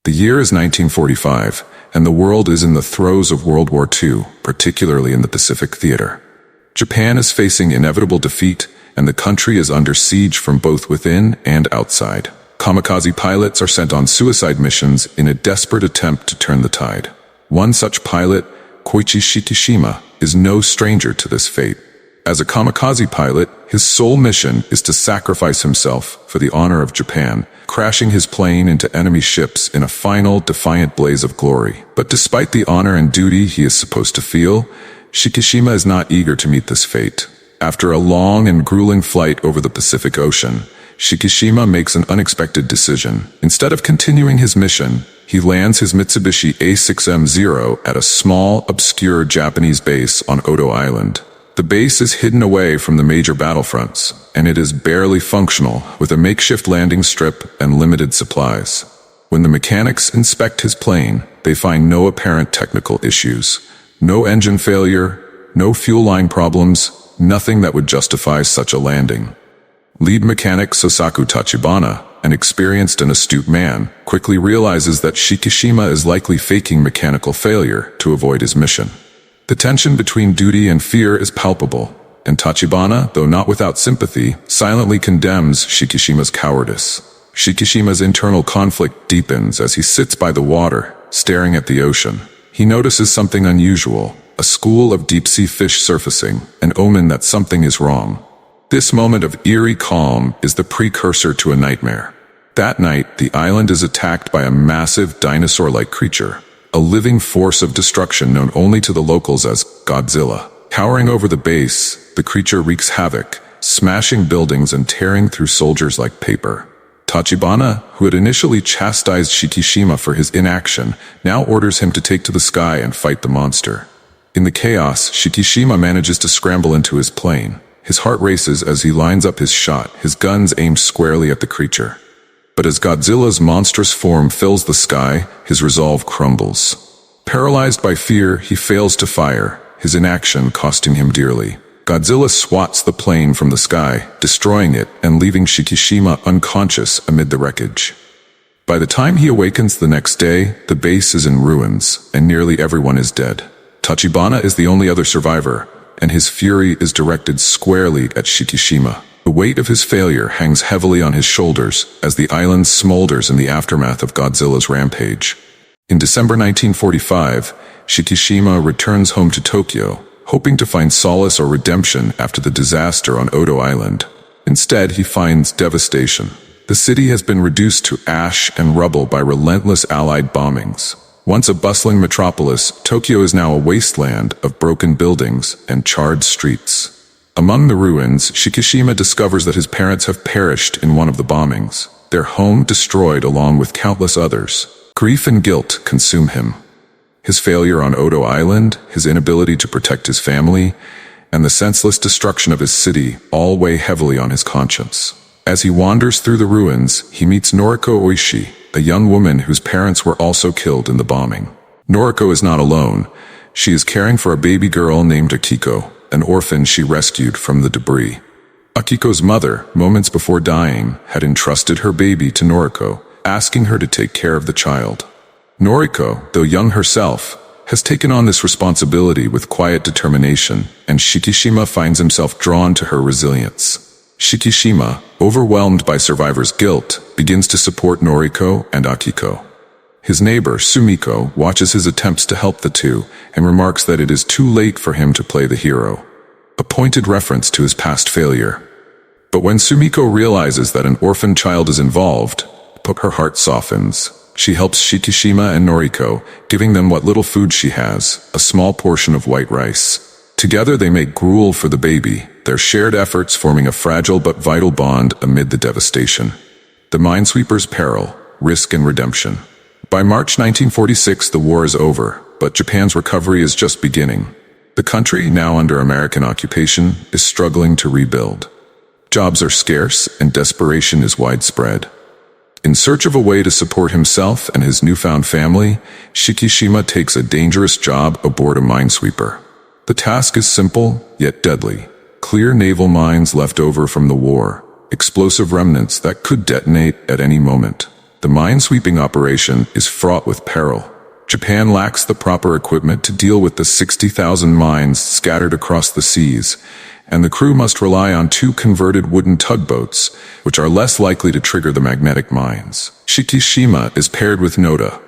The year is 1945, and the world is in the throes of World War II, particularly in the Pacific Theater. Japan is facing inevitable defeat, and the country is under siege from both within and outside. Kamikaze pilots are sent on suicide missions in a desperate attempt to turn the tide. One such pilot, Koichi Shikishima, is no stranger to this fate. As a kamikaze pilot, his sole mission is to sacrifice himself for the honor of Japan, crashing his plane into enemy ships in a final, defiant blaze of glory. But despite the honor and duty he is supposed to feel, Shikishima is not eager to meet this fate. After a long and grueling flight over the Pacific Ocean, Shikishima makes an unexpected decision. Instead of continuing his mission, he lands his Mitsubishi A6M0 at a small, obscure Japanese base on Odo Island. The base is hidden away from the major battlefronts, and it is barely functional, with a makeshift landing strip and limited supplies. When the mechanics inspect his plane, they find no apparent technical issues. No engine failure, no fuel line problems, nothing that would justify such a landing. Lead mechanic Sosaku Tachibana, an experienced and astute man, quickly realizes that Shikishima is likely faking mechanical failure to avoid his mission. The tension between duty and fear is palpable, and Tachibana, though not without sympathy, silently condemns Shikishima's cowardice. Shikishima's internal conflict deepens as he sits by the water, staring at the ocean. He notices something unusual, a school of deep-sea fish surfacing, an omen that something is wrong. This moment of eerie calm is the precursor to a nightmare. That night, the island is attacked by a massive dinosaur-like creature, a living force of destruction known only to the locals as Godzilla. Towering over the base, the creature wreaks havoc, smashing buildings and tearing through soldiers like paper. Tachibana, who had initially chastised Shikishima for his inaction, now orders him to take to the sky and fight the monster. In the chaos, Shikishima manages to scramble into his plane. His heart races as he lines up his shot, his guns aimed squarely at the creature. But as Godzilla's monstrous form fills the sky, his resolve crumbles. Paralyzed by fear, he fails to fire, his inaction costing him dearly. Godzilla swats the plane from the sky, destroying it and leaving Shikishima unconscious amid the wreckage. By the time he awakens the next day, the base is in ruins, and nearly everyone is dead. Tachibana is the only other survivor, and his fury is directed squarely at Shikishima. The weight of his failure hangs heavily on his shoulders as the island smolders in the aftermath of Godzilla's rampage. In December 1945, Shikishima returns home to Tokyo, hoping to find solace or redemption after the disaster on Odo Island. Instead, he finds devastation. The city has been reduced to ash and rubble by relentless Allied bombings. Once a bustling metropolis, Tokyo is now a wasteland of broken buildings and charred streets. Among the ruins, Shikishima discovers that his parents have perished in one of the bombings, their home destroyed along with countless others. Grief and guilt consume him. His failure on Odo Island, his inability to protect his family, and the senseless destruction of his city all weigh heavily on his conscience. As he wanders through the ruins, he meets Noriko Oishi, a young woman whose parents were also killed in the bombing. Noriko is not alone. She is caring for a baby girl named Akiko, an orphan she rescued from the debris. Akiko's mother, moments before dying, had entrusted her baby to Noriko, asking her to take care of the child. Noriko, though young herself, has taken on this responsibility with quiet determination, and Shikishima finds himself drawn to her resilience. Shikishima, overwhelmed by survivors' guilt, begins to support Noriko and Akiko. His neighbor, Sumiko, watches his attempts to help the two and remarks that it is too late for him to play the hero, a pointed reference to his past failure. But when Sumiko realizes that an orphan child is involved, her heart softens. She helps Shikishima and Noriko, giving them what little food she has, a small portion of white rice. Together they make gruel for the baby, their shared efforts forming a fragile but vital bond amid the devastation. The minesweeper's peril, risk and redemption. By March 1946, the war is over, but Japan's recovery is just beginning. The country, now under American occupation, is struggling to rebuild. Jobs are scarce and desperation is widespread. In search of a way to support himself and his newfound family, Shikishima takes a dangerous job aboard a minesweeper. The task is simple, yet deadly. Clear naval mines left over from the war, explosive remnants that could detonate at any moment. The minesweeping operation is fraught with peril. Japan lacks the proper equipment to deal with the 60,000 mines scattered across the seas, and the crew must rely on 2 converted wooden tugboats, which are less likely to trigger the magnetic mines. Shikishima is paired with Noda,